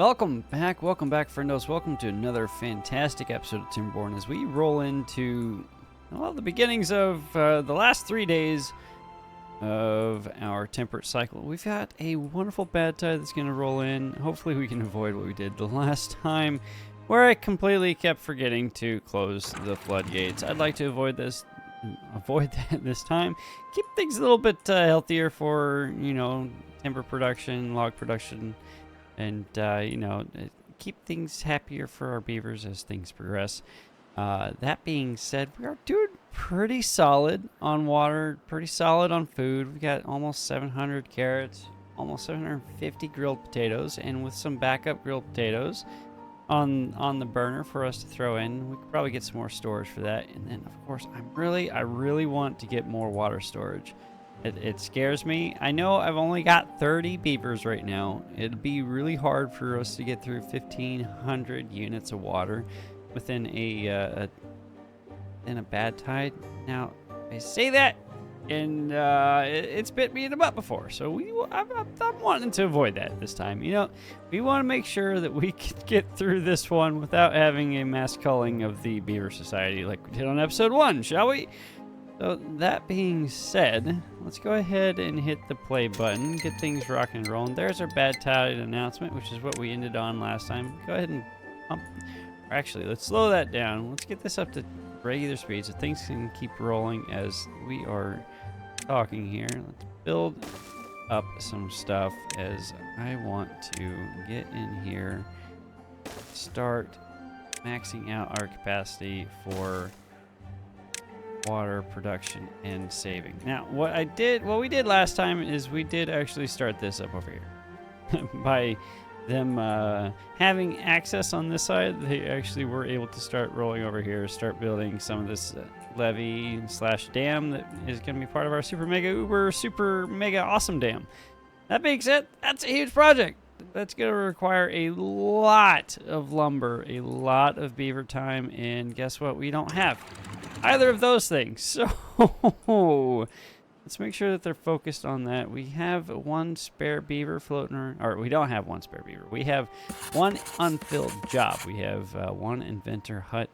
Welcome back, friendos. Welcome to another fantastic episode of Timberborn as we roll into, well, the beginnings of the last 3 days of our temperate cycle. We've got a wonderful bad tide that's going to roll in. Hopefully we can avoid what we did the last time, where I completely kept forgetting to close the floodgates. I'd like to avoid that this time. Keep things a little bit healthier for, timber production, log production, and, keep things happier for our beavers as things progress. That being said, we are doing pretty solid on water, pretty solid on food. We got almost 700 carrots, almost 750 grilled potatoes, and with some backup grilled potatoes on the burner for us to throw in. We could probably get some more storage for that. And then, of course, I really want to get more water storage. It scares me. I know I've only got 30 beavers right now. It'd be really hard for us to get through 1,500 units of water within a bad tide. Now, I say that, and it's bit me in the butt before. So I'm wanting to avoid that this time. We want to make sure that we can get through this one without having a mass culling of the Beaver Society like we did on episode 1, shall we? So that being said, let's go ahead and hit the play button, get things rocking and rolling. There's our bad tide announcement, which is what we ended on last time. Go ahead and pump. Actually, let's slow that down. Let's get this up to regular speed so things can keep rolling as we are talking here. Let's build up some stuff as I want to get in here, start maxing out our capacity for water production and saving. Now, what we did last time is we did actually start this up over here. By them having access on this side, they actually were able to start rolling over here, start building some of this levee / dam that is going to be part of our super mega awesome dam. That being said, that's a huge project. That's going to require a lot of lumber, a lot of beaver time, and guess what? We don't have either of those things. So let's make sure that they're focused on that. We have one spare beaver floating around, or we don't have one spare beaver. We have one unfilled job. We have one inventor hut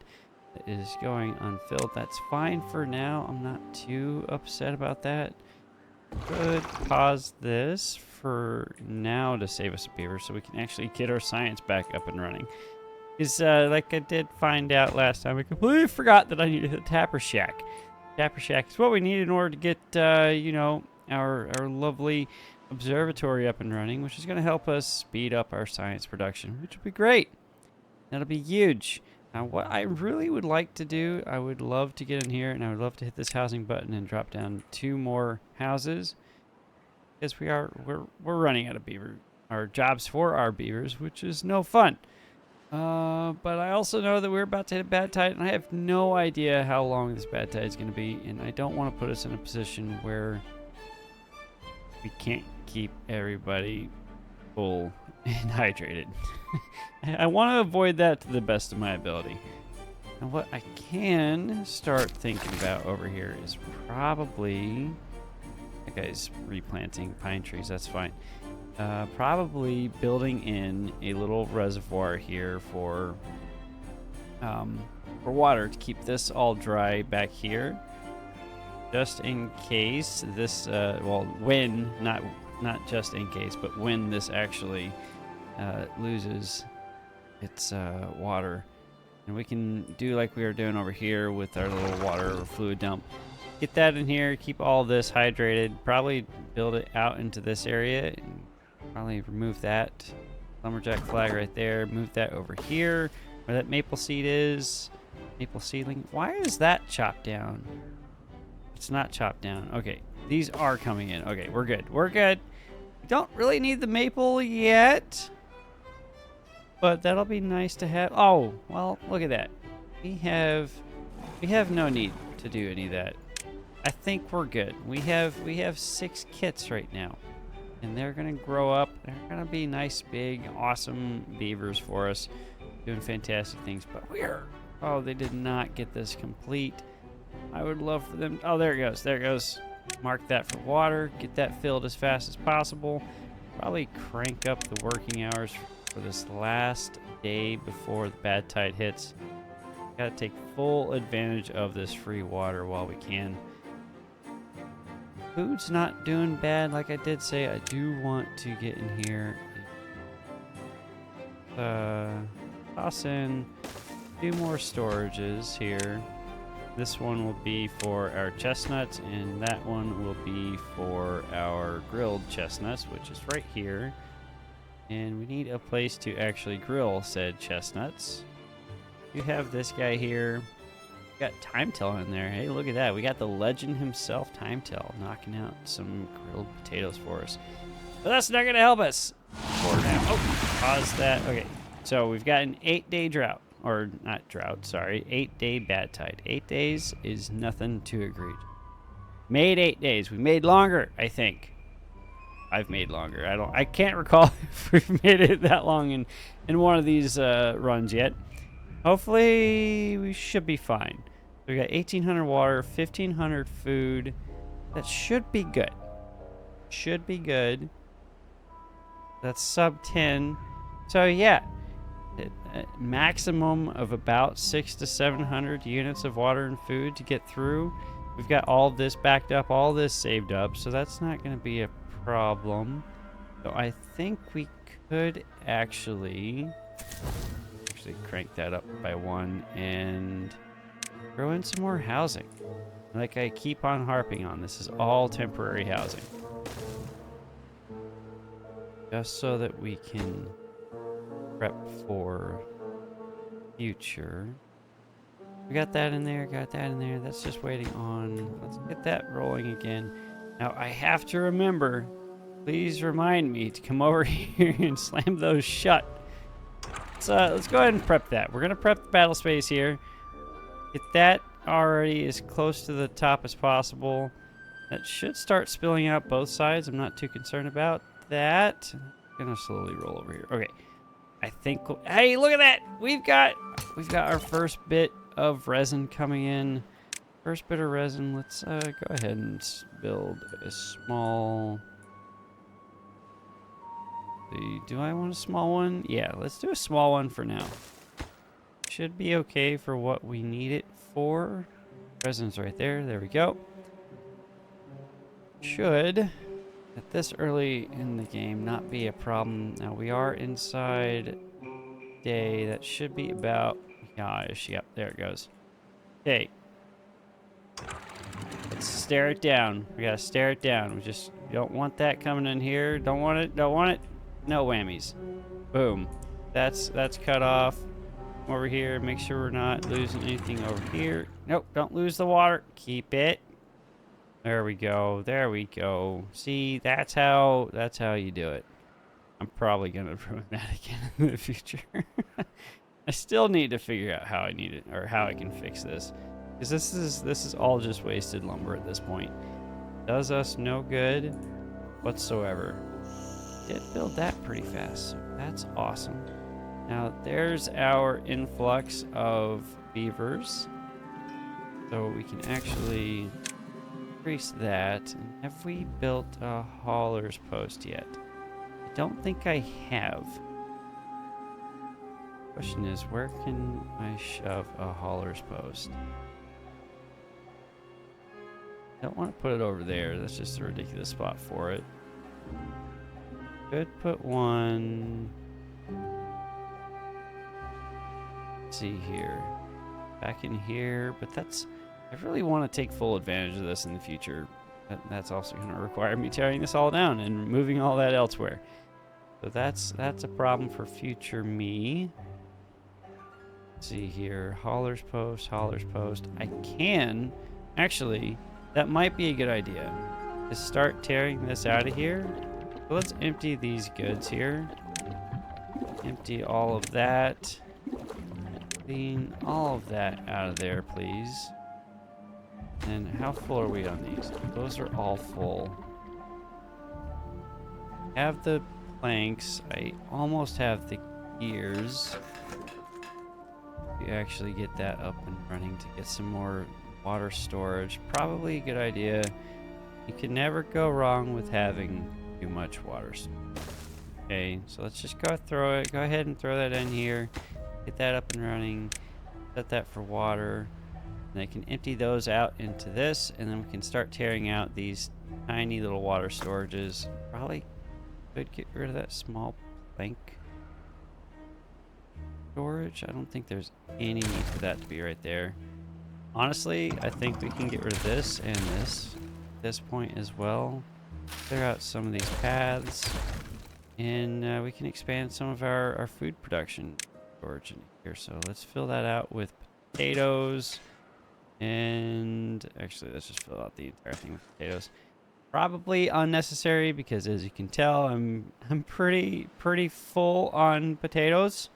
that is going unfilled. That's fine for now. I'm not too upset about that. Could pause this for now to save us a beaver so we can actually get our science back up and running. Is like I did find out last time, I completely forgot that I needed a tapper shack. Tapper shack is what we need in order to get our lovely observatory up and running, which is going to help us speed up our science production, which will be great. That'll be huge. Now, what I really would like to do, I would love to get in here, and I would love to hit this housing button and drop down 2 more houses, because we're running out of beaver, our jobs for our beavers, which is no fun. But I also know that we're about to hit a bad tide, and I have no idea how long this bad tide is going to be, and I don't want to put us in a position where we can't keep everybody full and hydrated. I want to avoid that to the best of my ability. And what I can start thinking about over here is probably, that guy's replanting pine trees, that's fine. Probably building in a little reservoir here for water to keep this all dry back here, just in case this, when, not just in case, but when this actually loses its water. And we can do like we were doing over here with our little water or fluid dump. Get that in here, keep all this hydrated, probably build it out into this area, and probably remove that lumberjack flag right there, move that over here where that maple seed is. Maple seedling. Why is that chopped down? It's not chopped down. Okay, these are coming in. Okay, we're good. We're good. We don't really need the maple yet, but that'll be nice to have. Oh, well, look at that. We have no need to do any of that. I think we're good. We have 6 kits right now, and they're gonna grow up. They're gonna be nice, big, awesome beavers for us, doing fantastic things. But they did not get this complete. I would love for them. Oh, there it goes. There it goes. Mark that for water. Get that filled as fast as possible. Probably crank up the working hours for this last day before the bad tide hits. Gotta take full advantage of this free water while we can. Food's not doing bad, like I did say. I do want to get in here. Toss in 2 more storages here. This one will be for our chestnuts, and that one will be for our grilled chestnuts, which is right here. And we need a place to actually grill said chestnuts. You have this guy here. We got Timetell in there. Hey, look at that. We got the legend himself, Timetell, knocking out some grilled potatoes for us. But that's not going to help us for now. Oh, pause that. Okay, so we've got an 8-day drought. Or not drought, sorry. 8-day bad tide. 8 days is nothing to agree to. Made 8 days. We made longer, I think. I've made longer. I can't recall if we've made it that long in one of these runs yet. Hopefully we should be fine. We got 1,800 water, 1,500 food. That should be good. Should be good. That's sub 10. So yeah, maximum of about 600 to 700 units of water and food to get through. We've got all this backed up, all this saved up, so that's not going to be a problem. So I think we could actually crank that up by 1 and throw in some more housing. Like I keep on harping on, this is all temporary housing. Just so that we can prep for future. We got that in there, got that in there. That's just waiting on. Let's get that rolling again. Now I have to remember, please remind me to come over here and slam those shut. Let's go ahead and prep that. We're gonna prep the battle space here. Get that already as close to the top as possible. That should start spilling out both sides. I'm not too concerned about that. I'm gonna slowly roll over here. Okay. I think hey, look at that! We've got our first bit of resin coming in. First bit of resin. Let's go ahead and build a small. Do I want a small one? Yeah, let's do a small one for now. Should be okay for what we need it for. Resin's right there. There we go. Should, at this early in the game, not be a problem. Now we are inside day. That should be about, gosh, yep, there it goes. Okay. Let's stare it down. We gotta stare it down. We just don't want that coming in here. Don't want it. Don't want it. No whammies. Boom. That's cut off. Over here. Make sure we're not losing anything over here. Nope. Don't lose the water. Keep it. There we go. There we go. See, that's how you do it. I'm probably gonna ruin that again in the future. I still need to figure out how I need it or how I can fix this. Because this is all just wasted lumber at this point. Does us no good whatsoever. Did build that pretty fast, so that's awesome. Now there's our influx of beavers. So we can actually increase that. And have we built a hauler's post yet? I don't think I have. Question is, where can I shove a hauler's post? Don't want to put it over there. That's just a ridiculous spot for it. Could put one. Let's see here. Back in here, but that's. I really want to take full advantage of this in the future. That's also going to require me tearing this all down and moving all that elsewhere. So that's a problem for future me. Let's see here. Hauler's post, hauler's post. I can actually. That might be a good idea. To start tearing this out of here. So let's empty these goods here. Empty all of that. Clean all of that out of there, please. And how full are we on these? Those are all full. Have the planks. I almost have the gears. We actually get that up and running to get some more water storage. Probably a good idea. You can never go wrong with having too much water storage. Okay, so let's just go ahead and throw that in here. Get that up and running. Set that for water. And I can empty those out into this, and then we can start tearing out these tiny little water storages. Probably could get rid of that small plank storage. I don't think there's any need for that to be right there. Honestly, I think we can get rid of this and this at this point as well. Clear out some of these paths, and we can expand some of our food production storage in here. So let's fill that out with potatoes. And actually, let's just fill out the entire thing with potatoes. Probably unnecessary because, as you can tell, I'm pretty full on potatoes,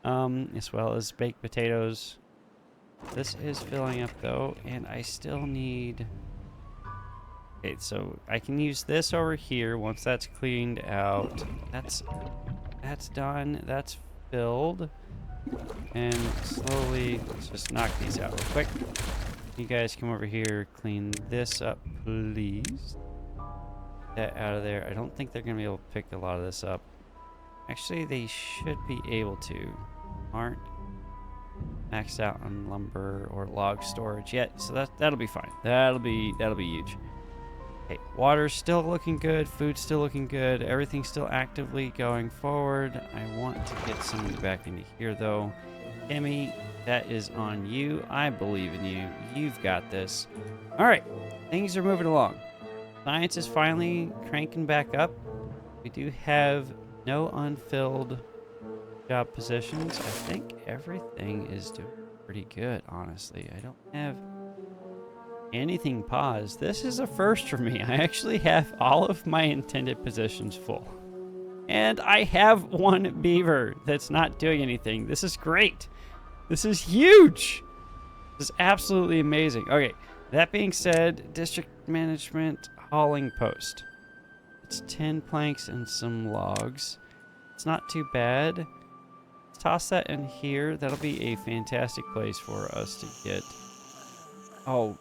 as well as baked potatoes. This is filling up though, and I still need. Okay, so I can use this over here once that's cleaned out. That's done. That's filled. And slowly, let's just knock these out real quick. You guys come over here, clean this up, please. That out of there. I don't think they're going to be able to pick a lot of this up. Actually, they should be able to. Aren't maxed out on lumber or log storage yet, so that'll be fine. That'll be huge. Okay, water's still looking good, food's still looking good, everything's still actively going forward. I want to get somebody back into here though. Timmy, that is on you. I believe in you. You've got this. All right, things are moving along. Science is finally cranking back up. We do have no unfilled job positions. I think everything is doing pretty good, honestly. I don't have anything paused. This is a first for me. I actually have all of my intended positions full. And I have one beaver that's not doing anything. This is great. This is huge. This is absolutely amazing. Okay, that being said, district management hauling post. It's 10 planks and some logs. It's not too bad. Let's toss that in here. That'll be a fantastic place for us to get. Oh,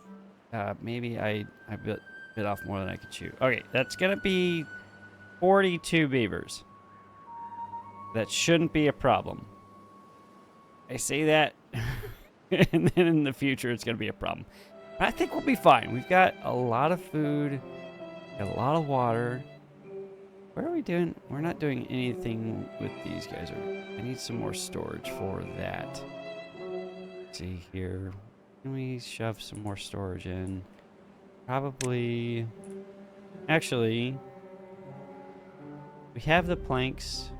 maybe I bit off more than I could chew. Okay, that's gonna be 42 beavers. That shouldn't be a problem. I say that, and then in the future it's gonna be a problem. But I think we'll be fine. We've got a lot of food, got a lot of water. What are we doing? We're not doing anything with these guys. I need some more storage for that. Let's see here. Can we shove some more storage in? Probably. Actually, we have the planks.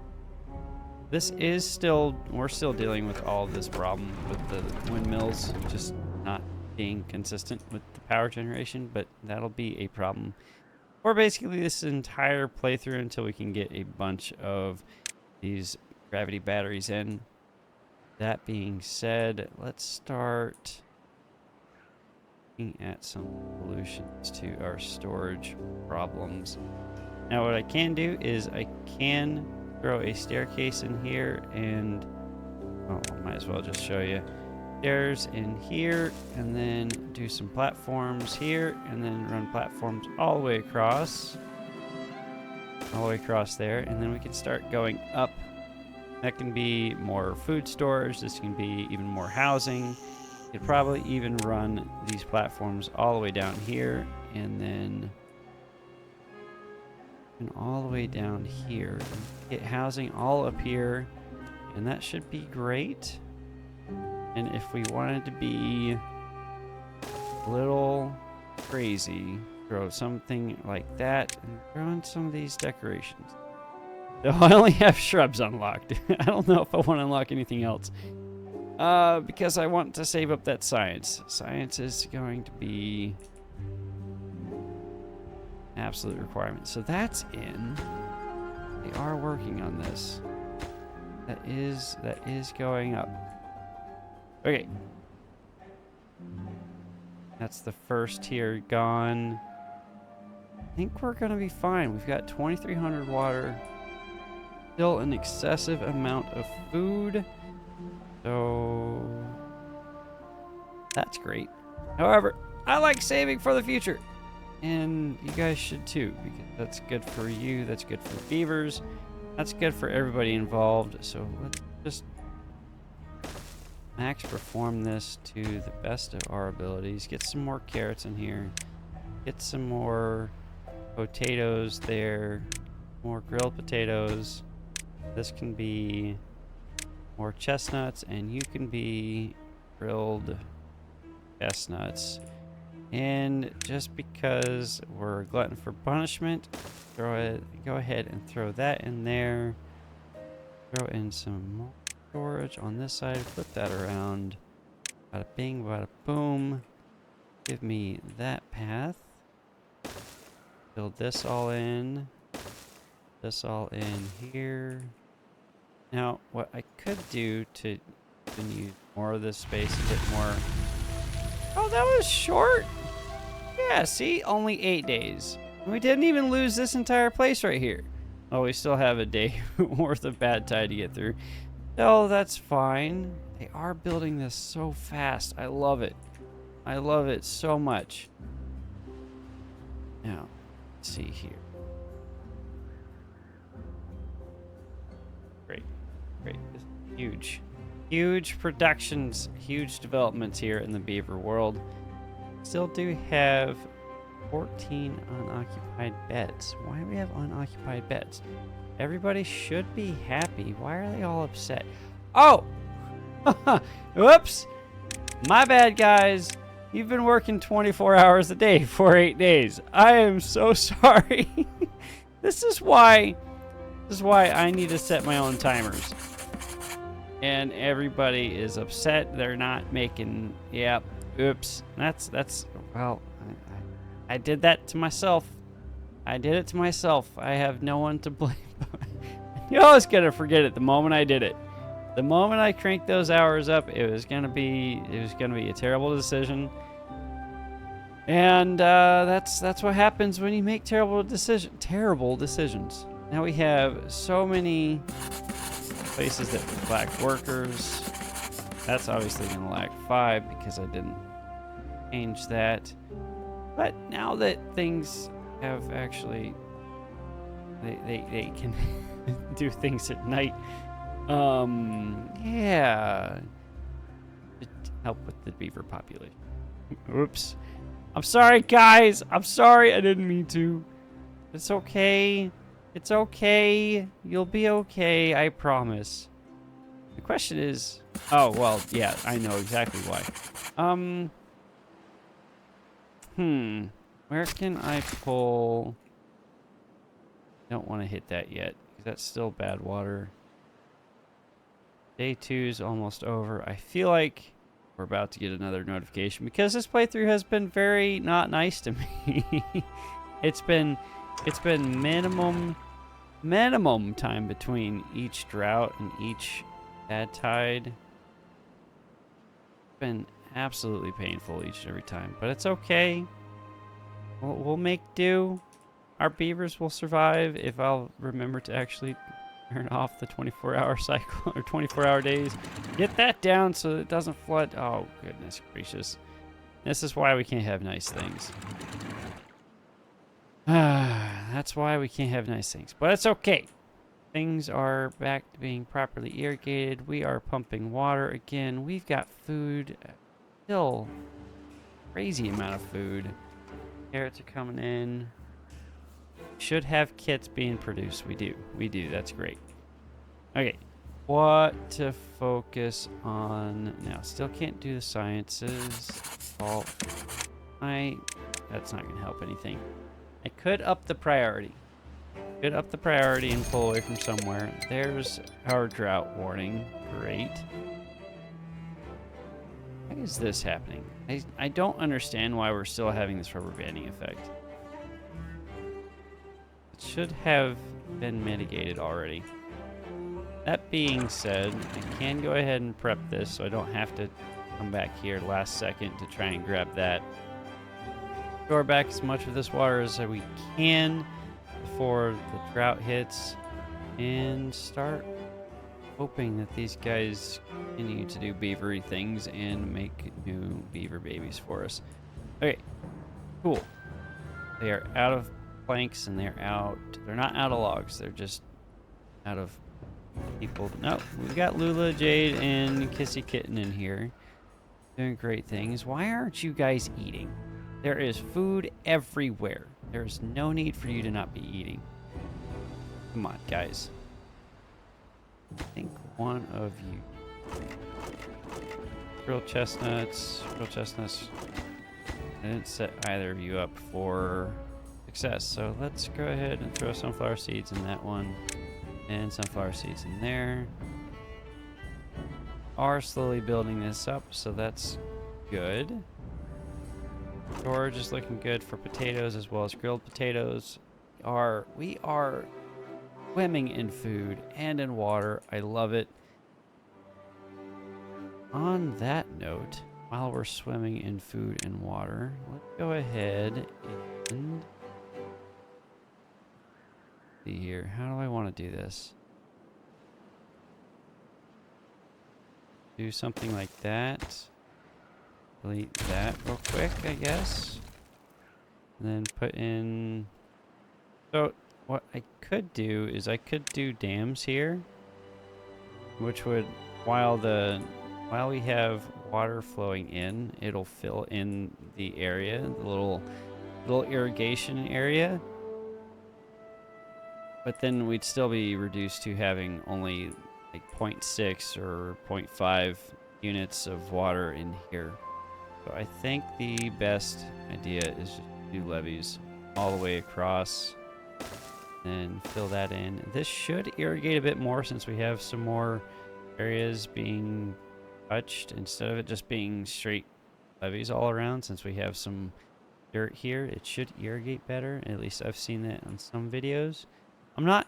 This is still, we're still dealing with all of this problem with the windmills just not being consistent with the power generation, but that'll be a problem for basically this entire playthrough until we can get a bunch of these gravity batteries in. That being said, let's start at some solutions to our storage problems. Now what I can do is I can throw a staircase in here and I might as well just show you. Stairs in here and then do some platforms here and then run platforms all the way across there, and then we can start going up. That can be more food storage, this can be even more housing. Could probably even run these platforms all the way down here and then all the way down here. Get housing all up here, and that should be great. And if we wanted to be a little crazy, throw something like that and throw in some of these decorations. So I only have shrubs unlocked. I don't know if I want to unlock anything else. Because I want to save up that science. Science is going to be an absolute requirement. So that's in. They are working on this. That is going up. Okay. That's the first tier gone. I think we're gonna be fine. We've got 2,300 water. Still an excessive amount of food. So that's great. However, I like saving for the future. And you guys should too, because that's good for you, that's good for beavers, That's good for everybody involved. So let's just max perform this to the best of our abilities. Get some more carrots in here. Get some more potatoes there. More grilled potatoes. This can be more chestnuts, and you can be grilled chestnuts. And just because we're a glutton for punishment, go ahead and throw that in there. Throw in some more storage on this side. Flip that around. Bada bing, bada boom. Give me that path. Build this all in. This all in here. Now, what I could do to use more of this space, a bit more. Oh, that was short. Yeah, see, only 8 days. We didn't even lose this entire place right here. Oh, we still have a day worth of bad tide to get through. Oh, that's fine. They are building this so fast. I love it. I love it so much. Now, let's see here. Great. Great. This is huge. Huge productions, huge developments here in the beaver world. Still do have 14 unoccupied beds. Why do we have unoccupied beds? Everybody should be happy. Why are they all upset? Oh! Whoops! My bad, guys. You've been working 24 hours a day for 8 days. I am so sorry. This is why I need to set my own timers. And everybody is upset. They're not making. Yep. Oops. That's. Well, I did that to myself. I did it to myself. I have no one to blame. You always gonna forget it the moment I did it. The moment I cranked those hours up, it was gonna be a terrible decision. And that's what happens when you make terrible decisions. Now we have so many places that lack workers. That's obviously gonna lack 5 because I didn't change that. But now that things have actually, they can do things at night. Yeah, to help with the beaver population. Oops. I'm sorry, guys. I'm sorry. I didn't mean to. It's okay. It's okay. You'll be okay. I promise. The question is... Oh, well, yeah. I know exactly why. Where can I pull... Don't want to hit that yet, because that's still bad water. Day 2's almost over. I feel like we're about to get another notification, because this playthrough has been very not nice to me. It's been minimum time between each drought and each bad tide. It's been absolutely painful each and every time, but it's okay. We'll make do. Our beavers will survive if I'll remember to actually turn off the 24-hour cycle or 24-hour days. Get that down so it doesn't flood. Oh, goodness gracious. This is why we can't have nice things. That's why we can't have nice things. But it's okay. Things are back to being properly irrigated. We are pumping water again. We've got food. Still crazy amount of food. Carrots are coming in. Should have kits being produced. We do. That's great. Okay. What to focus on now? Still can't do the sciences. Oh, that's not going to help anything. I could up the priority. Could up the priority and pull away from somewhere. There's our drought warning. Great. Why is this happening? I don't understand why we're still having this rubber banding effect. It should have been mitigated already. That being said, I can go ahead and prep this so I don't have to come back here last second to try and grab that. Store back as much of this water as we can before the drought hits, and start hoping that these guys continue to do beavery things and make new beaver babies for us. Okay, cool. They are out of planks and they're not out of logs. They're just out of people. No, we've got Lula, Jade, and Kissy Kitten in here. Doing great things. Why aren't you guys eating? There is food everywhere. There's no need for you to not be eating. Come on, guys. I think one of you. Grilled chestnuts. Grilled chestnuts. I didn't set either of you up for success. So let's go ahead and throw sunflower seeds in that one. And sunflower seeds in there. Are slowly building this up, so that's good. Storage is looking good for potatoes as well as grilled potatoes. We are swimming in food and in water. I love it. On that note, while we're swimming in food and water, let's go ahead and see here. How do I want to do this? Do something like that. Delete that real quick, I guess. And then put in... So, what I could do is I could do dams here. Which would, while we have water flowing in, it'll fill in the area, the little irrigation area. But then we'd still be reduced to having only like 0.6 or 0.5 units of water in here. So I think the best idea is just do levees all the way across and fill that in. This should irrigate a bit more since we have some more areas being touched instead of it just being straight levees all around. Since we have some dirt here, it should irrigate better. At least I've seen that on some videos. I'm not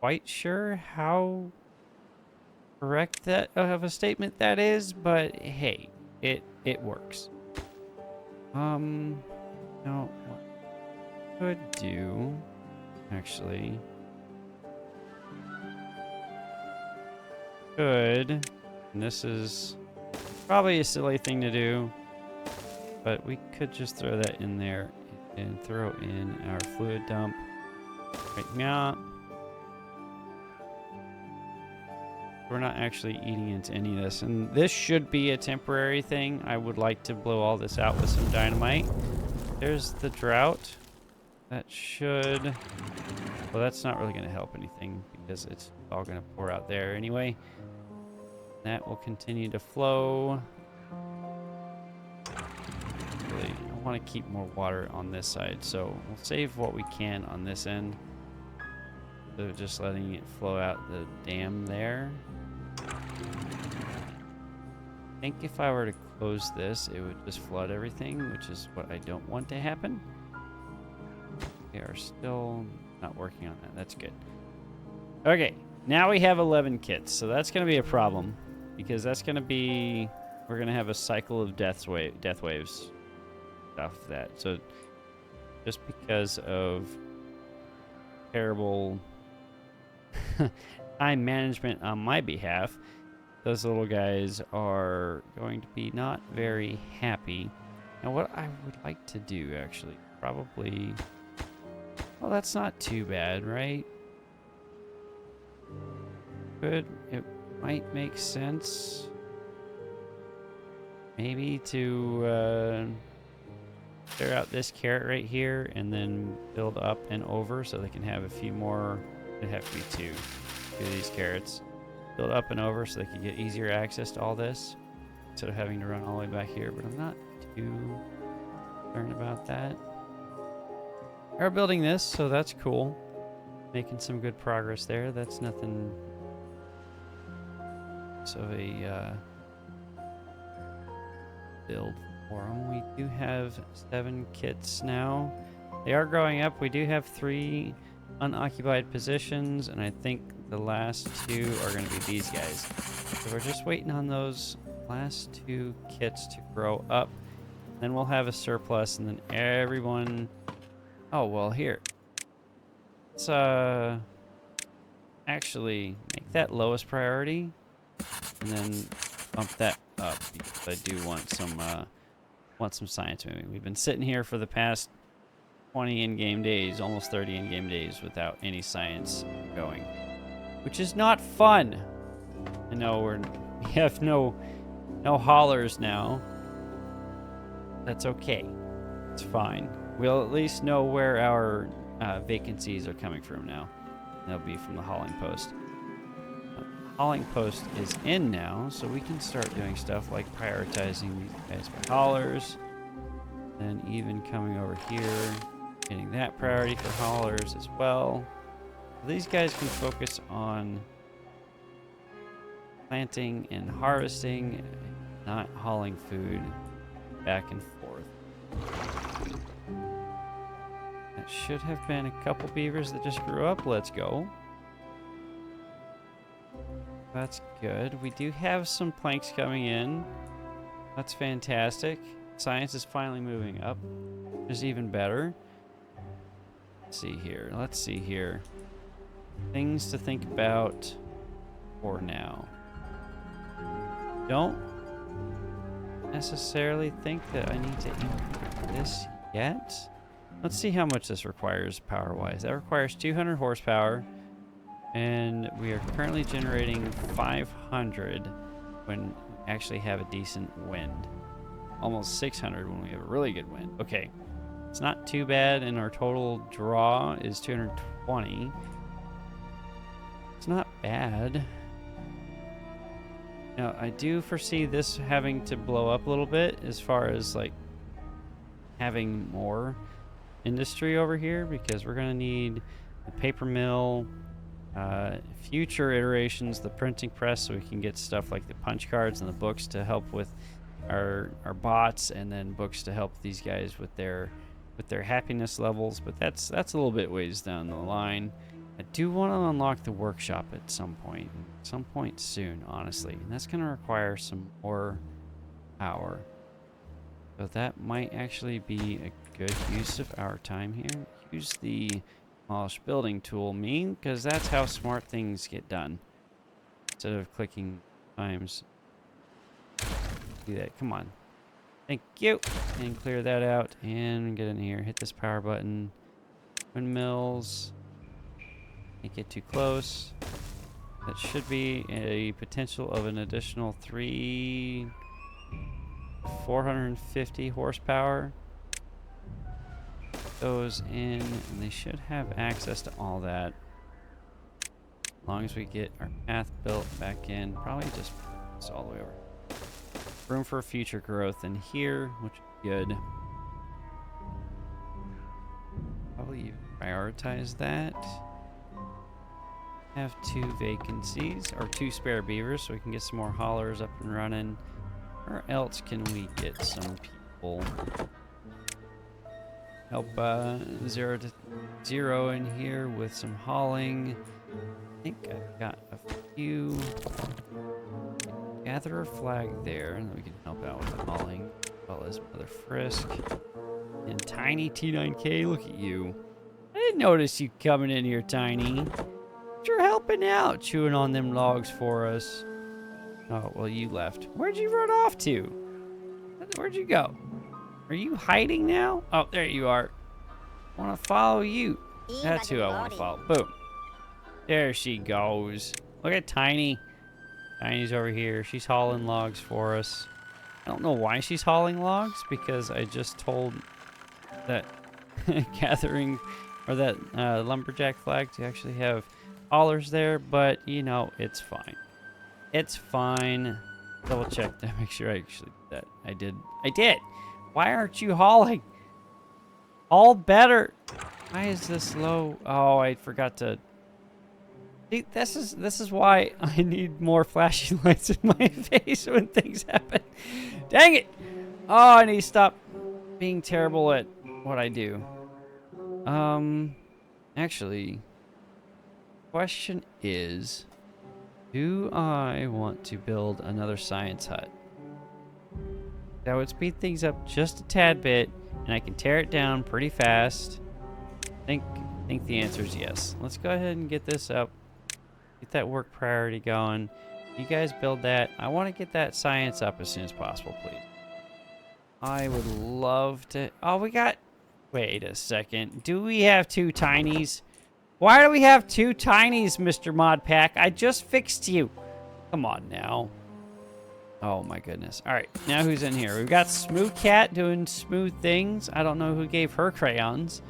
quite sure how correct that of a statement that is, but hey, it works. Now what I could do actually and this is probably a silly thing to do, but we could just throw that in there and throw in our fluid dump right now. We're not actually eating into any of this, and this should be a temporary thing. I would like to blow all this out with some dynamite. There's the drought. That should... Well, that's not really going to help anything because it's all going to pour out there anyway. That will continue to flow. Really, I want to keep more water on this side, so we'll save what we can on this end. So just letting it flow out the dam there. I think if I were to close this, it would just flood everything, which is what I don't want to happen. We are still not working on that. That's good. Okay, now we have 11 kits, so that's going to be a problem because that's going to be... We're going to have a cycle of death waves. Stuff that. So just because of terrible time management on my behalf, those little guys are going to be not very happy. Now what I would like to do actually, probably... Well, that's not too bad, right? Good. It might make sense maybe to clear out this carrot right here and then build up and over so they can have a few more. It'd have to be two of these carrots. Build up and over so they can get easier access to all this instead of having to run all the way back here, but I'm not too concerned about that. We're building this, so that's cool. Making some good progress there. That's nothing of a build for them. We do have 7 kits now. They are growing up. We do have 3 unoccupied positions, and I think the last 2 are going to be these guys. So we're just waiting on those last 2 kits to grow up. Then we'll have a surplus, and then everyone... Oh, well, here. Let's actually make that lowest priority, and then bump that up because I do want some science moving. We've been sitting here for the past 20 in-game days, almost 30 in-game days without any science going. which is not fun. I know we have no haulers now. That's okay. It's fine. We'll at least know where our vacancies are coming from now. They'll be from the hauling post. Hauling post is in now, so we can start doing stuff like prioritizing these guys by haulers. Then even coming over here, getting that priority for haulers as well. These guys can focus on planting and harvesting, not hauling food back and forth. That should have been a couple beavers that just grew up. Let's go. That's good. We do have some planks coming in. That's fantastic. Science is finally moving up, which is even better. Let's see here. Things to think about for now. Don't necessarily think that I need to increase this yet. Let's see how much this requires power-wise. That requires 200 horsepower, and we are currently generating 500 when we actually have a decent wind. Almost 600 when we have a really good wind. Okay, it's not too bad, and our total draw is 220. It's not bad. Now, I do foresee this having to blow up a little bit as far as like having more industry over here, because we're going to need the paper mill, future iterations, the printing press, so we can get stuff like the punch cards and the books to help with our bots, and then books to help these guys with their happiness levels. But that's a little bit ways down the line. I do want to unlock the workshop at some point soon, honestly, and that's going to require some more power. So that might actually be a good use of our time here. Use the demolish building tool, because that's how smart things get done. Instead of clicking times. Do that. Come on. Thank you. And clear that out and get in here. Hit this power button. Windmills. Can't get too close. That should be a potential of an additional 450 horsepower. Those in, and they should have access to all that. As long as we get our path built back in, probably just it's all the way over. Room for future growth in here, which is good. Probably prioritize that. Have 2 vacancies, or 2 spare beavers, so we can get some more haulers up and running. Where else can we get some people? Help 0 to 0 in here with some hauling. I think I've got a few. Gather a flag there, and then we can help out with the hauling, as well as Mother Frisk. And Tiny T9K, look at you. I didn't notice you coming in here, Tiny. You're helping out, chewing on them logs for us. Oh, well, you left. Where'd you run off to? Where'd you go? Are you hiding now? Oh, there you are. I want to follow you. That's who I want to follow. Boom. There she goes. Look at Tiny. Tiny's over here. She's hauling logs for us. I don't know why she's hauling logs, because I just told that gathering, or that lumberjack flag to actually have haulers there, but you know, it's fine. It's fine. Double check to make sure I actually did that. I did. Why aren't you hauling? All better. Why is this low? Oh, I forgot to. See, this is why I need more flashing lights in my face when things happen. Dang it! Oh, I need to stop being terrible at what I do. Actually, question is, do I want to build another science hut? That would speed things up just a tad bit, and I can tear it down pretty fast. I think the answer is yes. Let's go ahead and get this up. Get that work priority going. You guys build that. I want to get that science up as soon as possible, please. I would love to. Oh, we got. Wait a second. Do we have 2 tinies? Why do we have 2 tinies, Mr. Modpack? I just fixed you. Come on now. Oh my goodness. All right, now who's in here? We've got Smooth Cat doing smooth things. I don't know who gave her crayons.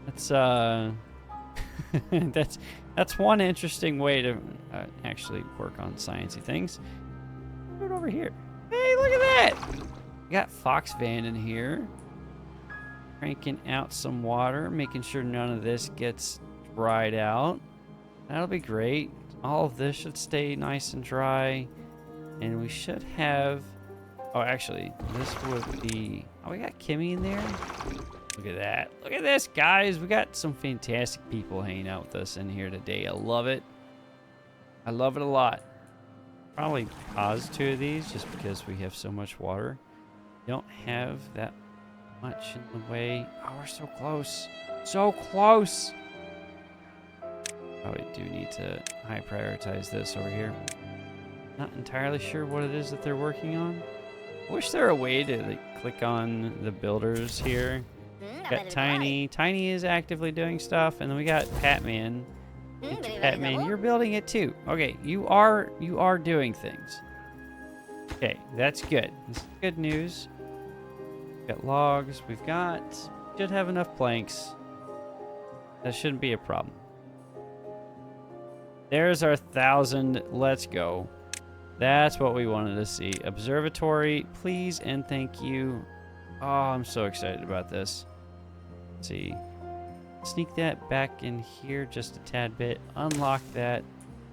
That's that's one interesting way to actually work on sciencey things. Put it over here. Hey, look at that! We got Fox Van in here, cranking out some water, making sure none of this gets dried out. That'll be great. All of this should stay nice and dry. And we should have... Oh, actually, this would be... Oh, we got Kimmy in there? Look at that. Look at this, guys. We got some fantastic people hanging out with us in here today. I love it. I love it a lot. Probably pause 2 of these just because we have so much water. Don't have that much in the way. Oh, we're so close. So close. Probably do need to high prioritize this over here. Not entirely sure what it is that they're working on. I wish there were a way to like click on the builders here. Got Tiny. Tiny is actively doing stuff, and then we got Patman. Patman, you're building it too. Okay, you are doing things. Okay, that's good. This is good news. We've got logs. Should have enough planks. That shouldn't be a problem. There's our 1,000. Let's go. That's what we wanted to see. Observatory, please and thank you. Oh, I'm so excited about this. Let's see. Sneak that back in here just a tad bit. Unlock that,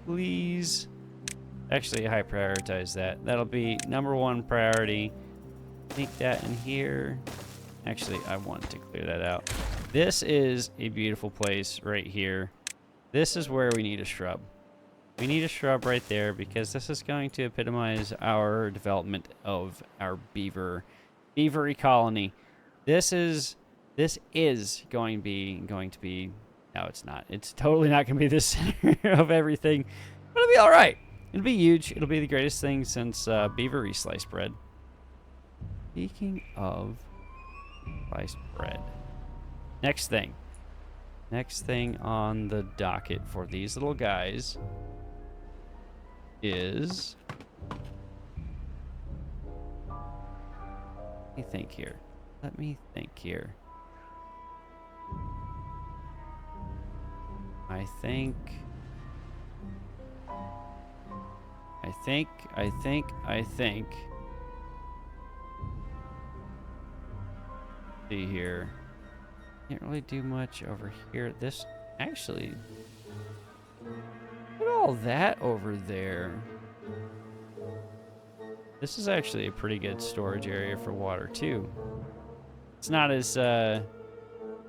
please. Actually, high prioritize that. That'll be #1 priority. Sneak that in here. Actually, I want to clear that out. This is a beautiful place right here. This is where we need a shrub. We need a shrub right there because this is going to epitomize our development of our beavery colony. This is going to be no, it's not. It's totally not going to be the center of everything. But it'll be all right. It'll be huge. It'll be the greatest thing since beavery sliced bread. Speaking of sliced bread, next thing on the docket for these little guys is, let me think here. I think. See here. Can't really do much over here. This actually. Look at all that over there. This is actually a pretty good storage area for water too. It's not as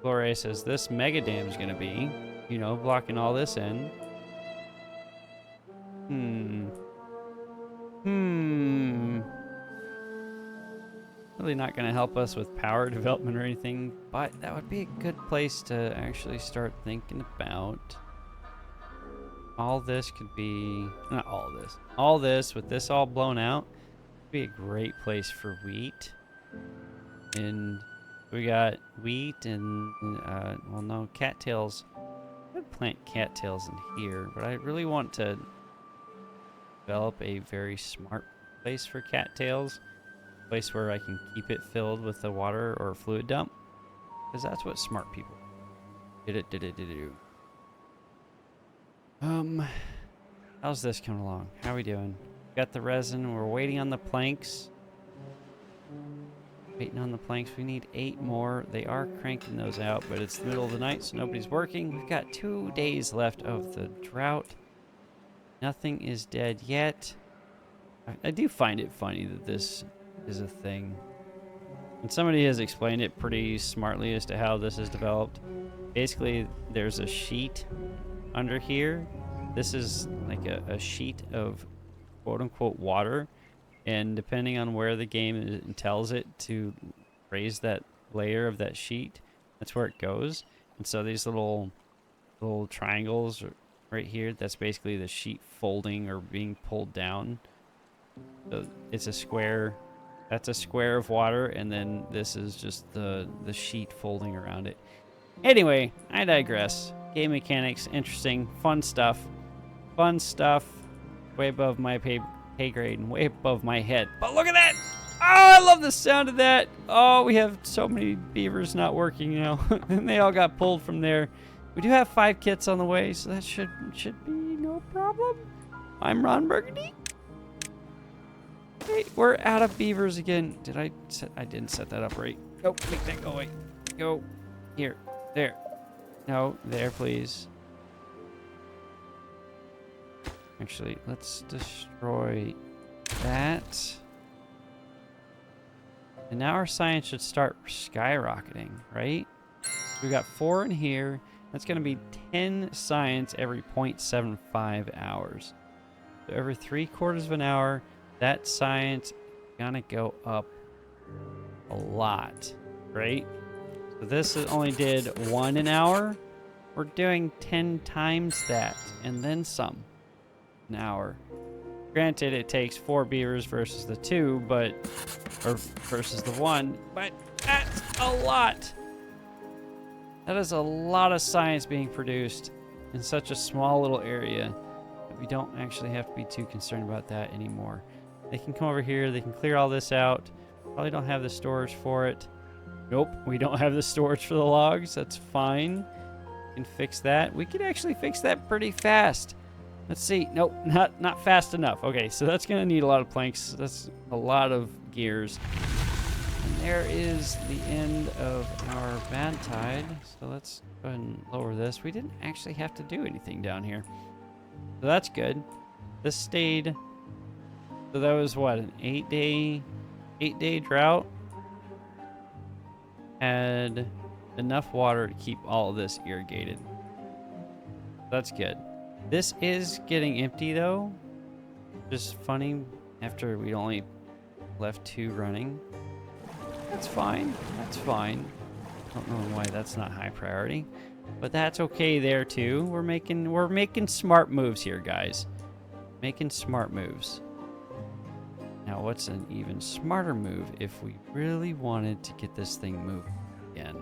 glorious as this mega dam is going to be. You know, blocking all this in. Really not going to help us with power development or anything, but that would be a good place to actually start thinking about. All this could be, not all this, all this with this all blown out would be a great place for wheat. And we got wheat and, well, no, cattails. I could plant cattails in here, but I really want to develop a very smart place for cattails. Place where I can keep it filled with the water or fluid dump, because that's what smart people do. How's this coming along? How are we doing? Got the resin. We're waiting on the planks. We need 8 more. They are cranking those out, but it's the middle of the night, so nobody's working. We've got 2 days left of the drought. Nothing is dead yet. I do find it funny that this is a thing. And somebody has explained it pretty smartly as to how this is developed. Basically, there's a sheet under here. This is like a sheet of quote-unquote water. And depending on where the game tells it to raise that layer of that sheet, that's where it goes. And so these little triangles right here, that's basically the sheet folding or being pulled down. So it's a square. That's a square of water, and then this is just the sheet folding around it. Anyway, I digress. game mechanics, interesting, fun stuff. Fun stuff. Way above my pay grade and way above my head. But look at that! Oh, I love the sound of that. Oh, we have so many beavers not working now. And they all got pulled from there. We do have 5 kits on the way, so that should be no problem. I'm Ron Burgundy. Hey, we're out of beavers again. I didn't set that up right. Go, make that go away. Go. Here. There. No, there, please. Actually, let's destroy that. And now our science should start skyrocketing, right? We got 4 in here. That's going to be 10 science every 0.75 hours. So every 3/4 of an hour, that science is going to go up a lot, right? So this only did 1 an hour. We're doing 10 times that and then some an hour. Granted, it takes 4 beavers versus the 2, or versus the 1, but that's a lot. That is a lot of science being produced in such a small little area that we don't actually have to be too concerned about that anymore. They can come over here, they can clear all this out. Probably don't have the storage for it. Nope, we don't have the storage for the logs. That's fine. We can fix that. We can actually fix that pretty fast. Let's see. Nope, not fast enough. Okay, so that's going to need a lot of planks. That's a lot of gears. And there is the end of our bad tide. So let's go ahead and lower this. We didn't actually have to do anything down here. So that's good. This stayed. So that was what, an 8-day drought? Had enough water to keep all of this irrigated. That's good. This is getting empty though. Just funny after we only left 2 running. That's fine. That's fine. Don't know why that's not high priority, but that's okay there too. We're making smart moves here, guys. Making smart moves. Now, what's an even smarter move if we really wanted to get this thing moving again?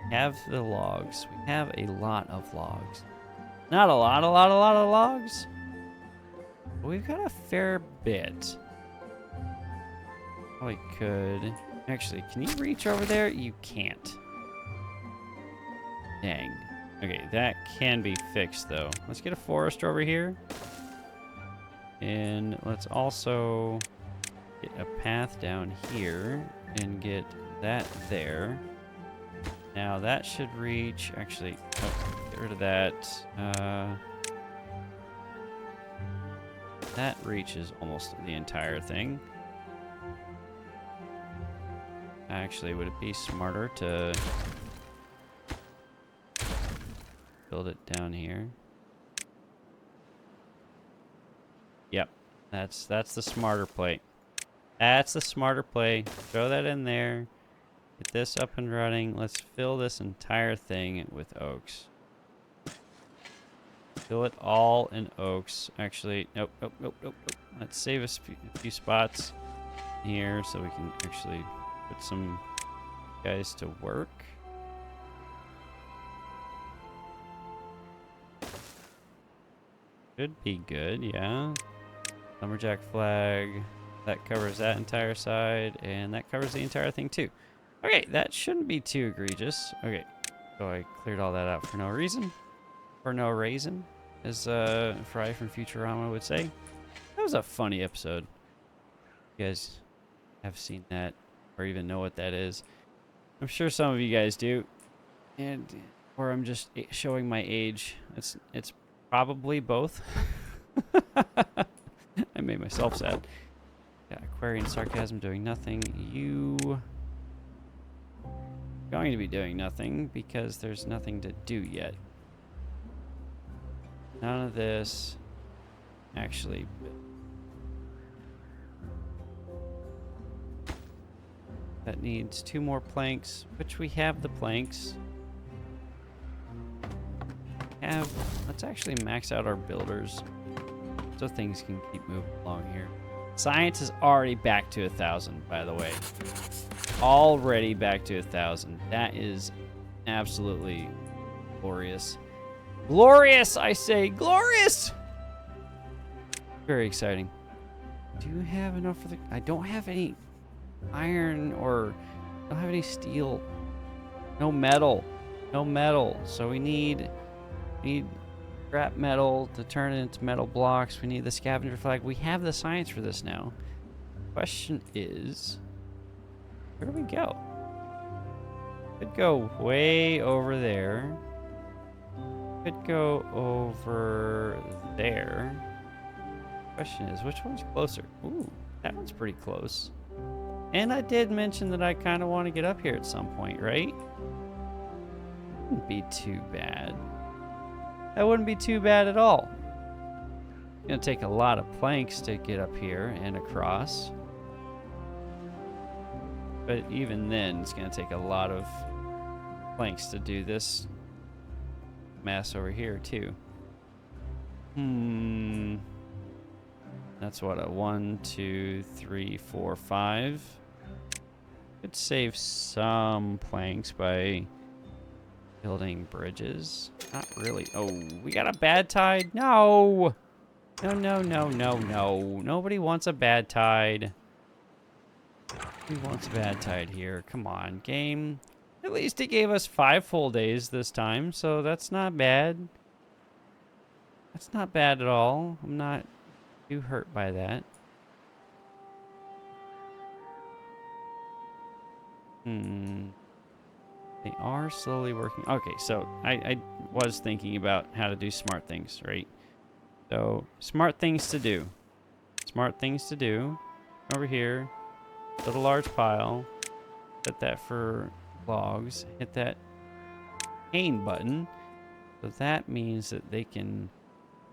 We have the logs. We have a lot of logs. Not a lot of logs. But we've got a fair bit. Probably could. Actually, can you reach over there? You can't. Dang. Okay, that can be fixed though. Let's get a forester over here. And let's also get a path down here and get that there. Now that should reach, actually, oh, get rid of that. That reaches almost the entire thing. Actually, would it be smarter to build it down here? Yep, that's the smarter play. That's the smarter play. Throw that in there. Get this up and running. Let's fill this entire thing with oaks. Fill it all in oaks. Actually, nope. Let's save us a few spots here so we can actually put some guys to work. Should be good, yeah. Lumberjack flag. That covers that entire side, and that covers the entire thing too. Okay, that shouldn't be too egregious. Okay, so I cleared all that out for no reason. For no reason, as Fry from Futurama would say. That was a funny episode. You guys have seen that, or even know what that is. I'm sure some of you guys do. And, or I'm just showing my age. It's probably both. I made myself sad. Yeah, Aquarian sarcasm doing nothing. You going to be doing nothing because there's nothing to do yet. None of this actually. That needs 2 more planks, which we have the planks. Let's actually max out our builders so things can keep moving along here. Science is already back to 1,000, by the way. Already back to 1,000. That is absolutely Glorious. Glorious, I say. Glorious! Very exciting. Do you have enough for the... I don't have any iron or... I don't have any steel. No metal. No metal. So we need scrap metal to turn it into metal blocks. We need the scavenger flag. We have the science for this now. Question is... where do we go? Could go way over there. Could go over there. Question is, which one's closer? Ooh, that one's pretty close. And I did mention that I kind of want to get up here at some point, right? Wouldn't be too bad. That wouldn't be too bad at all. It's gonna take a lot of planks to get up here and across. But even then, it's gonna take a lot of planks to do this mess over here too. That's what, a 1, 2, 3, 4, 5. Could save some planks by building bridges. Not really. Oh, we got a bad tide? No! No, no, no, no, no. Nobody wants a bad tide. Who wants a bad tide here? Come on, game. At least it gave us 5 full days this time, so that's not bad. That's not bad at all. I'm not too hurt by that. They are slowly working. Okay, so I was thinking about how to do smart things, right? So, smart things to do. Smart things to do. Over here, build a large pile. Set that for logs. Hit that pane button. So that means that they can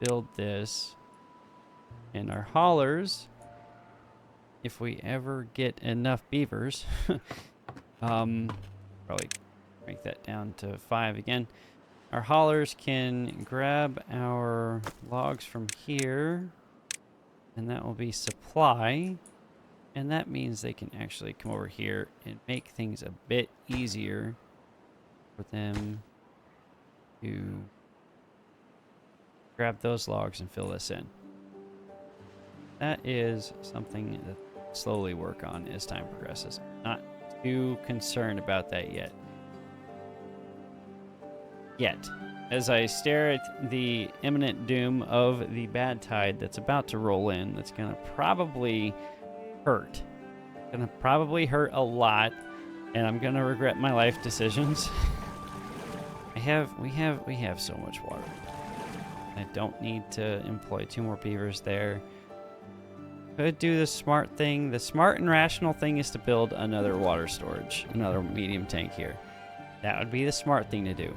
build this. And our haulers, if we ever get enough beavers, probably break that down to 5 again. Our haulers can grab our logs from here, and that will be supply. And that means they can actually come over here and make things a bit easier for them to grab those logs and fill this in. That is something that we'll slowly work on as time progresses. Not too concerned about that yet. As I stare at the imminent doom of the bad tide that's about to roll in, that's going to probably hurt. Going to probably hurt a lot, and I'm going to regret my life decisions. We have so much water. I don't need to employ 2 more beavers there. Could do the smart thing. The smart and rational thing is to build another water storage, another medium tank here. That would be the smart thing to do.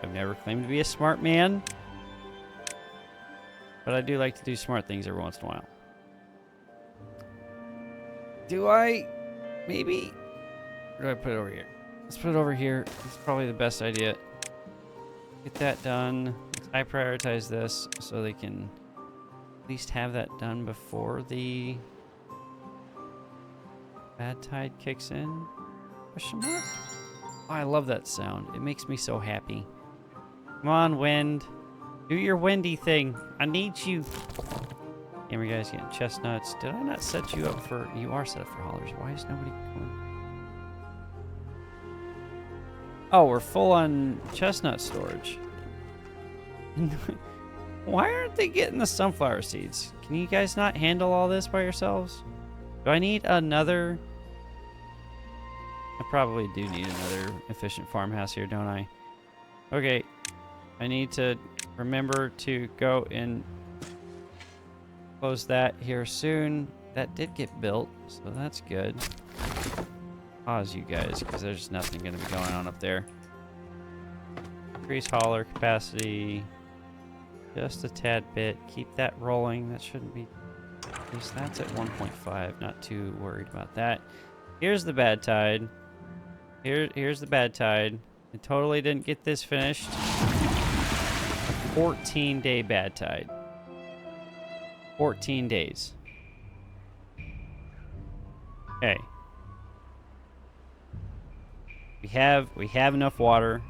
I've never claimed to be a smart man, but I do like to do smart things every once in a while. Do I? Maybe? Or do I put it over here? Let's put it over here. It's probably the best idea. Get that done. I prioritize this so they can at least have that done before the bad tide kicks in. Question mark? Oh, I love that sound. It makes me so happy. Come on, wind. Do your windy thing. I need you. Gamer guys getting chestnuts. Did I not set you up for... You are set up for haulers. Why is nobody going? Oh, we're full on chestnut storage. Why aren't they getting the sunflower seeds? Can you guys not handle all this by yourselves? Do I need another... I probably do need another efficient farmhouse here, don't I? Okay. I need to remember to go and close that here soon. That did get built, so that's good. Pause you guys, because there's nothing going to be going on up there. Increase hauler capacity. Just a tad bit. Keep that rolling. That shouldn't be... At least that's at 1.5. Not too worried about that. Here's the bad tide. Here's the bad tide. I totally didn't get this finished. 14-day bad tide. 14 days. Okay. We have enough water.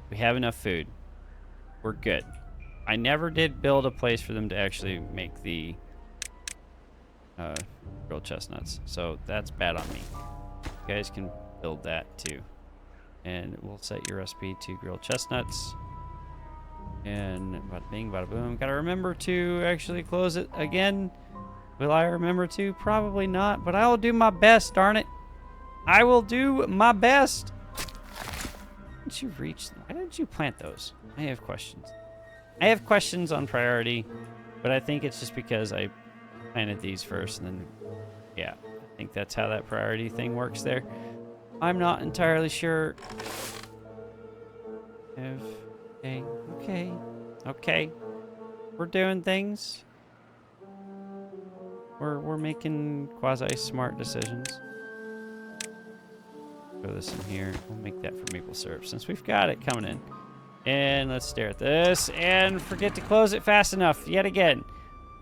We have enough food. We're good. I never did build a place for them to actually make the grilled chestnuts, so that's bad on me. You guys can build that too. And we'll set your recipe to grilled chestnuts. And bada bing, bada boom. Gotta remember to actually close it again. Will I remember to? Probably not, but I'll do my best, darn it. I will do my best. Why didn't you reach? Why didn't you plant those? I have questions. I have questions on priority, but I think it's just because I planted these first and then, yeah, I think that's how that priority thing works there. I'm not entirely sure. Okay. We're doing things. We're making quasi-smart decisions. Throw this in here. We'll make that for maple syrup since we've got it coming in. And let's stare at this and forget to close it fast enough yet again.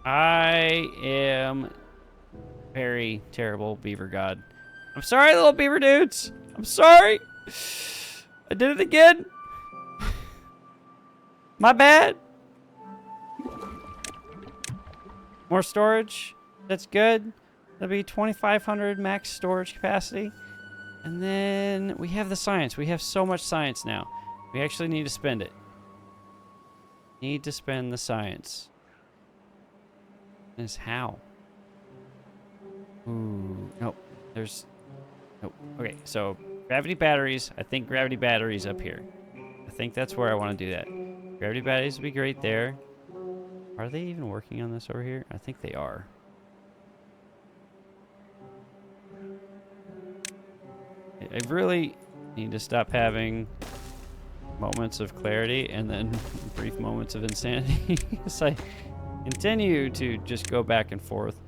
I am very terrible beaver god. I'm sorry, little beaver dudes. I'm sorry. I did it again. My bad. More storage. That's good. That'll be 2,500 max storage capacity. And then we have the science. We have so much science now. We actually need to spend it. Need to spend the science. Is how? Ooh, nope. There's, nope. Okay, so gravity batteries. I think gravity batteries up here. I think that's where I want to do that. Gravity batteries would be great there. Are they even working on this over here? I think they are. I really need to stop having moments of clarity and then brief moments of insanity as I continue to just go back and forth.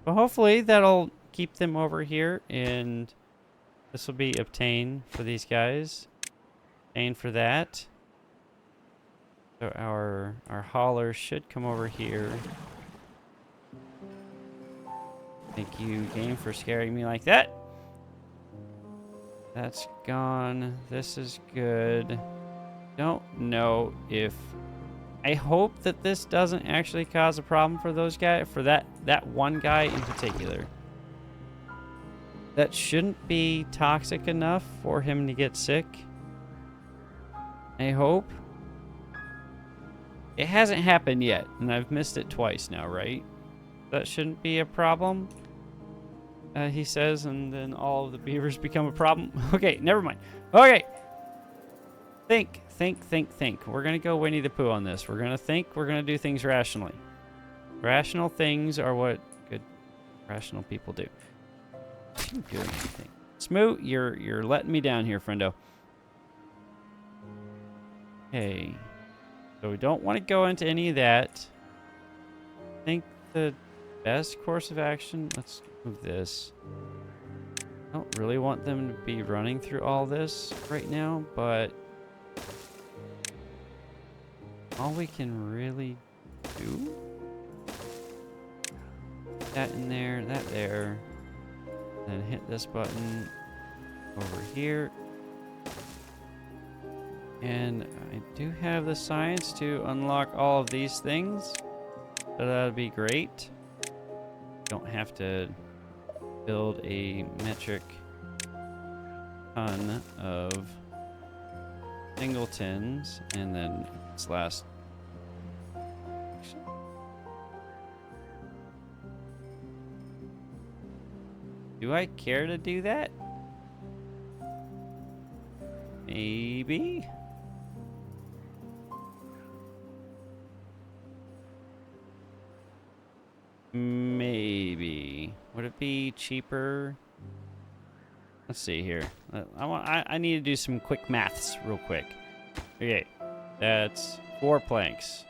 But hopefully that'll keep them over here, and this will be obtain for these guys. Obtain for that. So our hauler should come over here. Thank you, game, for scaring me like that. That's gone. This is good. Don't know if... I hope that this doesn't actually cause a problem for those guys, for that one guy in particular. That shouldn't be toxic enough for him to get sick. I hope. It hasn't happened yet, and I've missed it twice now, right? That shouldn't be a problem, he says, and then all of the beavers become a problem. Okay, never mind. Okay. Think. We're going to go Winnie the Pooh on this. We're going to think. We're going to do things rationally. Rational things are what good rational people do. You do anything. Smoo, you're letting me down here, friendo. Okay. So we don't want to go into any of that. I think the best course of action... Let's move this. I don't really want them to be running through all this right now, but... all we can really do... that in there, that there. Then hit this button over here. And I do have the science to unlock all of these things. So that'd be great. Don't have to build a metric ton of singletons and then its last. Do I care to do that? Maybe. Maybe. Would it be cheaper? Let's see here. I need to do some quick maths real quick. Okay, that's 4 planks.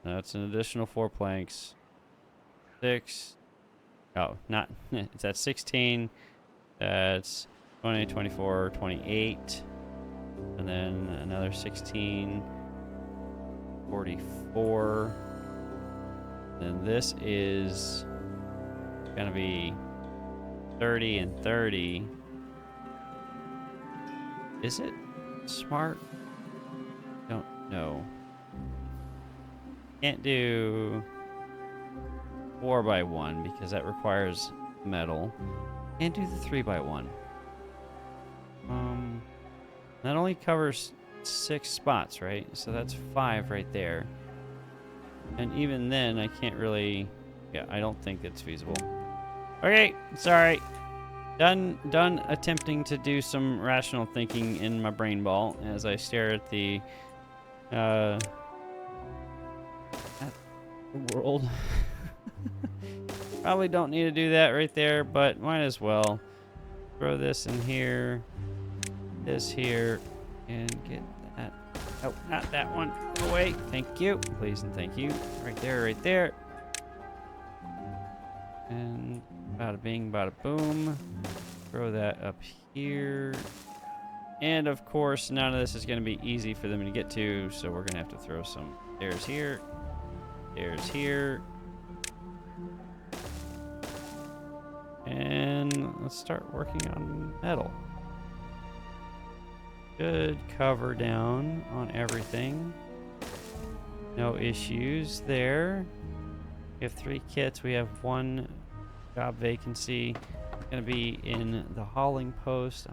That's an additional 4 planks. 6. Oh, not. That's 16. That's 20, 24, 28. And then another 16. 44. And this is going to be 30 and 30. Is it? smart? Don't know. Can't do 4x1 because that requires metal. Can't do the 3x1. That only covers 6 spots, right? So that's 5 right there. And even then, I can't really... Yeah, I don't think it's feasible. Okay, sorry. Done attempting to do some rational thinking in my brain ball as I stare at the world. Probably don't need to do that right there, but might as well. Throw this in here, this here, and get that. Oh, not that one. Go away. Thank you. Please and thank you. Right there, right there. And bada bing, bada boom. Throw that up here. And of course, none of this is going to be easy for them to get to, so we're going to have to throw some stairs here. Stairs here. And let's start working on metal. Good cover down on everything. No issues there. We have 3 kits. We have 1 job vacancy. Going to be in the hauling post.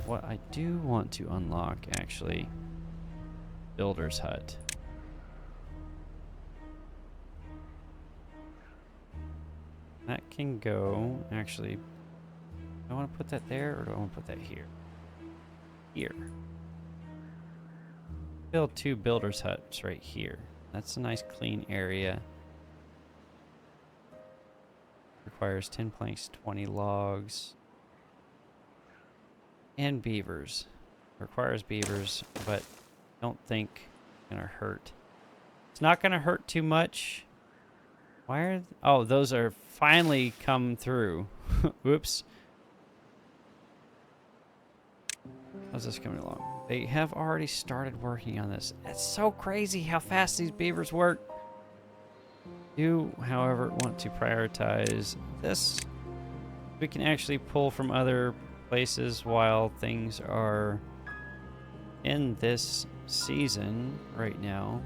What I do want to unlock, actually, builder's hut. That can go, actually, do I want to put that there or do I want to put that here? Here. Build 2 builder's huts right here. That's a nice clean area. Requires 10 planks, 20 logs. And beavers. Requires beavers, but don't think it's gonna hurt. It's not gonna hurt too much. Why are oh, those are finally come through. Whoops. How's this coming along? They have already started working on this. It's so crazy how fast these beavers work. Do, however, want to prioritize this. We can actually pull from other places while things are in this season right now.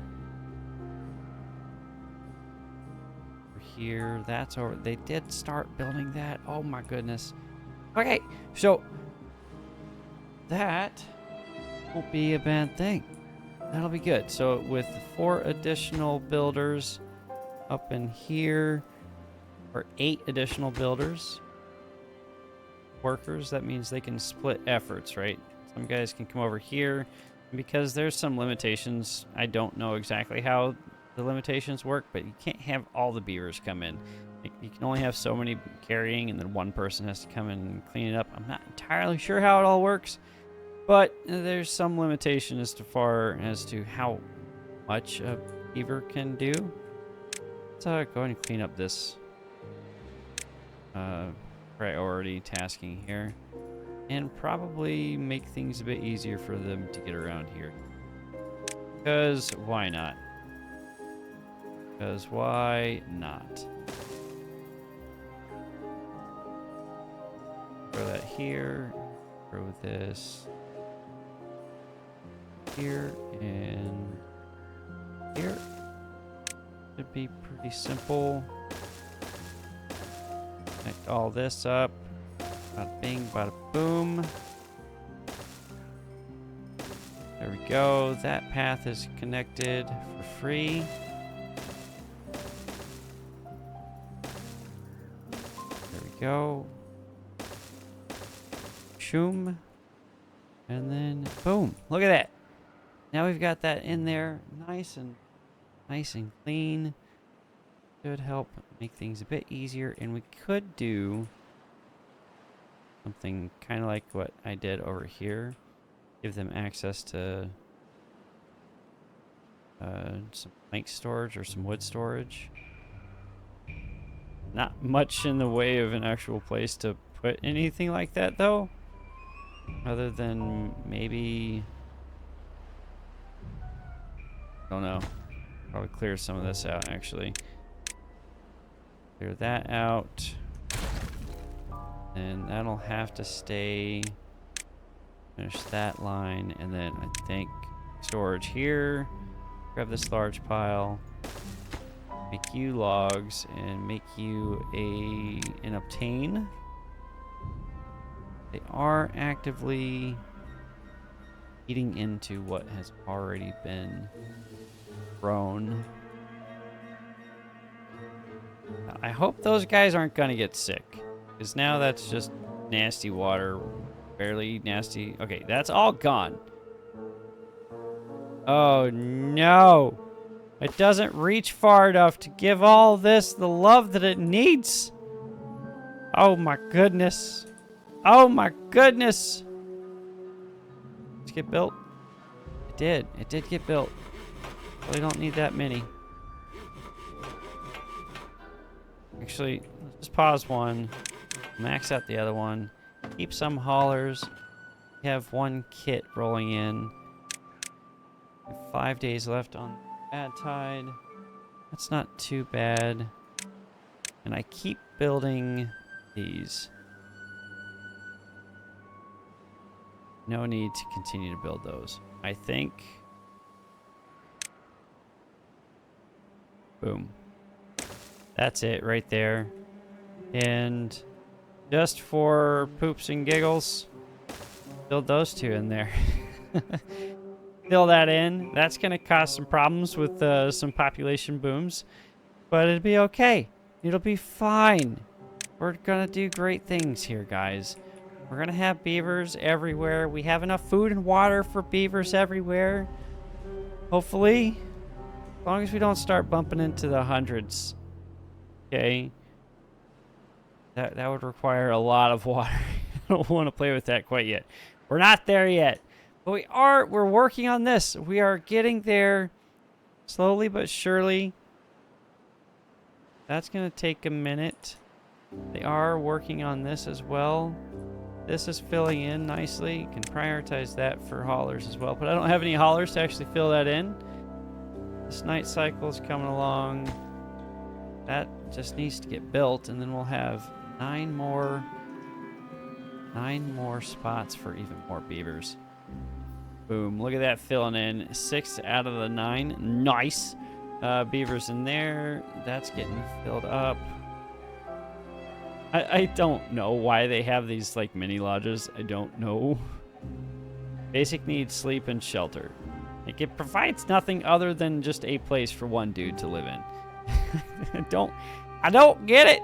Here, that's over. They did start building that. Oh my goodness. Okay, so that won't be a bad thing. That'll be good. So with 4 additional builders up in here, or 8 additional builders, workers, that means they can split efforts, right? Some guys can come over here, and because there's some limitations, I don't know exactly how the limitations work, but you can't have all the beavers come in. You can only have so many carrying, and then one person has to come in and clean it up. I'm not entirely sure how it all works, but there's some limitation as to how much a beaver can do. Let's go ahead and clean up this priority tasking here, and probably make things a bit easier for them to get around here. Because why not? Because why not? Throw that here. Throw this here and here. Should be pretty simple. Connect all this up. Bada bing, bada boom. There we go. That path is connected for free. There we go. Shoom. And then boom. Look at that. Now we've got that in there. Nice and clean. Should help make things a bit easier. And we could do something kind of like what I did over here. Give them access to some plank storage or some wood storage. Not much in the way of an actual place to put anything like that, though. Other than maybe... I don't know. Probably clear some of this out, actually. Clear that out. And that'll have to stay Finish that line, and then I think storage here. Grab this large pile. Make you logs and make you an obtain. They are actively eating into what has already been grown. I hope those guys aren't gonna get sick, because now that's just nasty water, barely nasty. Okay, that's all gone. Oh no! It doesn't reach far enough to give all this the love that it needs. Oh my goodness. Oh my goodness. Let's get built. It did. It did get built. We don't need that many. Actually, let's just pause one. Max out the other one. Keep some haulers. We have one kit rolling in. We have 5 days left on bad tide. That's not too bad. And I keep building these. No need to continue to build those. I think. Boom. That's it right there. And just for poops and giggles, build those two in there. Fill that in. That's going to cause some problems with some population booms. But it'll be okay. It'll be fine. We're going to do great things here, guys. We're going to have beavers everywhere. We have enough food and water for beavers everywhere. Hopefully. As long as we don't start bumping into the hundreds. Okay. That would require a lot of water. I don't want to play with that quite yet. We're not there yet. But we're working on this. We are getting there slowly but surely. That's going to take a minute. They are working on this as well. This is filling in nicely. You can prioritize that for haulers as well. But I don't have any haulers to actually fill that in. This night cycle is coming along. That just needs to get built. And then we'll have 9 more spots for even more beavers. Boom. Look at that filling in. 6 out of the 9. Nice. Beavers in there. That's getting filled up. I don't know why they have these like mini lodges. I don't know. Basic needs, sleep, and shelter. Like, it provides nothing other than just a place for one dude to live in. I don't get it.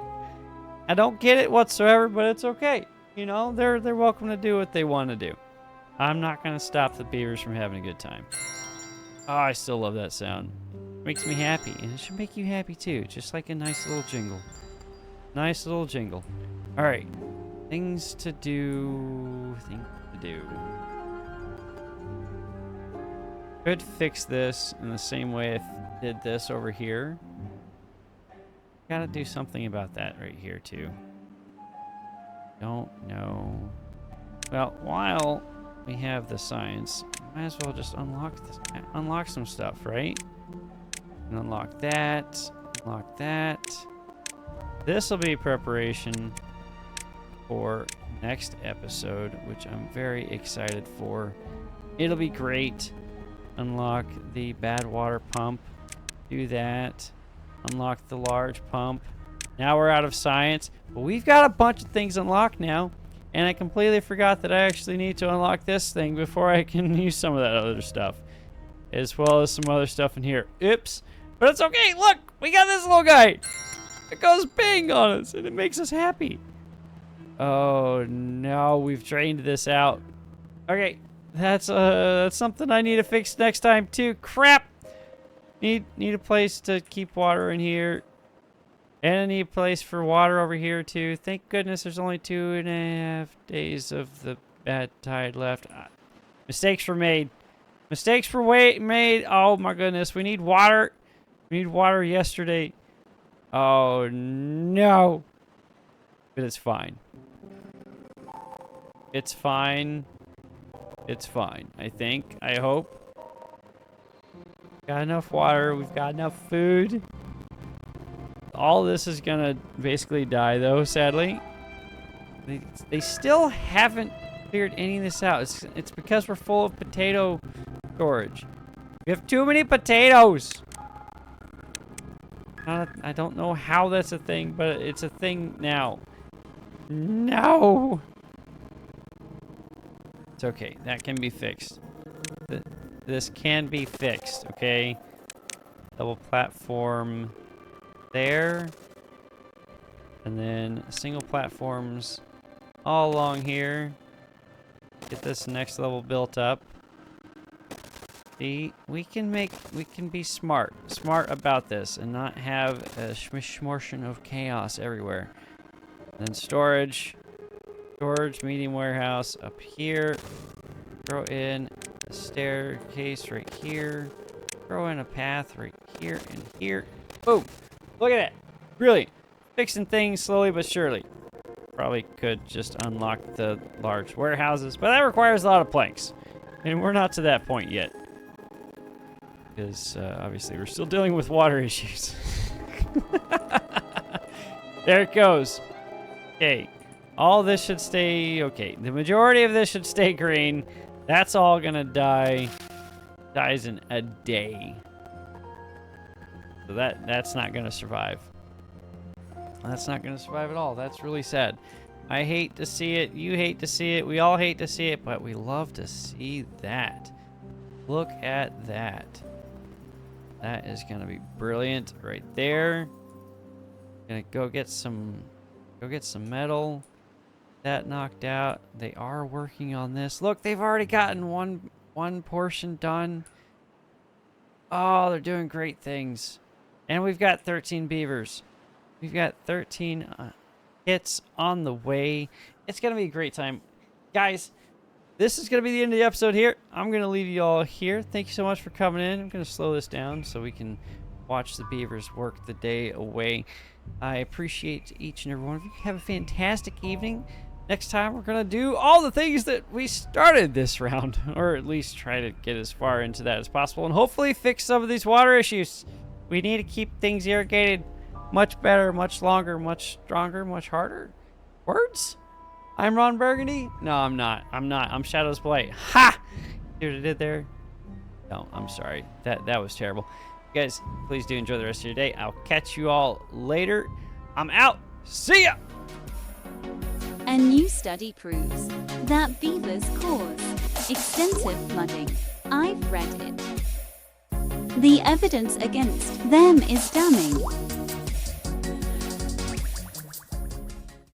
I don't get it whatsoever, but it's okay. You know, they're welcome to do what they want to do. I'm not going to stop the beavers from having a good time. Oh, I still love that sound. It makes me happy, and it should make you happy too. Just like a nice little jingle. Nice little jingle. All right. Things to do. Could fix this in the same way I did this over here. Gotta do something about that right here too. Don't know. Well, while we have the science, might as well just unlock some stuff, right? And unlock that. Unlock that. This will be preparation for next episode, which I'm very excited for. It'll be great. Unlock the bad water pump. Do that. Unlock the large pump. Now we're out of science, but we've got a bunch of things unlocked now. And I completely forgot that I actually need to unlock this thing before I can use some of that other stuff. As well as some other stuff in here. Oops. But it's okay. Look, we got this little guy. It goes bing on us, and it makes us happy. Oh, no. We've drained this out. Okay. That's something I need to fix next time, too. Crap. Need a place to keep water in here. And I need a place for water over here, too. Thank goodness there's only 2.5 days of the bad tide left. Mistakes were made. Mistakes were made. Oh, my goodness. We need water. We need water yesterday. Oh, no. But it's fine. It's fine. It's fine. I think. I hope. Got enough water. We've got enough food. All this is gonna basically die, though, sadly. They still haven't figured any of this out. It's because we're full of potato storage. We have too many potatoes. I don't know how that's a thing, but it's a thing now. No. It's okay. That can be fixed. This can be fixed, okay? Double platform there. And then single platforms all along here. Get this next level built up. See, we can be smart about this and not have a smortion of chaos everywhere. And then storage, medium warehouse up here. Throw in a staircase right here. Throw in a path right here and here. Boom! Look at that! Brilliant! Fixing things slowly but surely. Probably could just unlock the large warehouses, but that requires a lot of planks. And we're not to that point yet. Because obviously we're still dealing with water issues. There it goes. Okay. All this should stay okay. The majority of this should stay green. That's all gonna die. Dies in a day. So that's not gonna survive. That's not gonna survive at all. That's really sad. I hate to see it. You hate to see it. We all hate to see it, but we love to see that. Look at that. That is gonna be brilliant right there. Gonna go get some metal. That knocked out. They are working on this. Look, they've already gotten one portion done. Oh, they're doing great things. And we've got 13 beavers. We've got 13 hits on the way. It's gonna be a great time, guys. This is going to be the end of the episode here. I'm going to leave you all here. Thank you so much for coming in. I'm going to slow this down so we can watch the beavers work the day away. I appreciate each and every one of you. Have a fantastic evening. Next time, we're going to do all the things that we started this round, or at least try to get as far into that as possible, and hopefully fix some of these water issues. We need to keep things irrigated much better, much longer, much stronger, much harder. Words? I'm Ron Burgundy? No, I'm not. I'm Shadow's Blight. Ha! See what I did there? No, I'm sorry. That was terrible. You guys, please do enjoy the rest of your day. I'll catch you all later. I'm out. See ya! A new study proves that beavers cause extensive flooding. I've read it. The evidence against them is damning.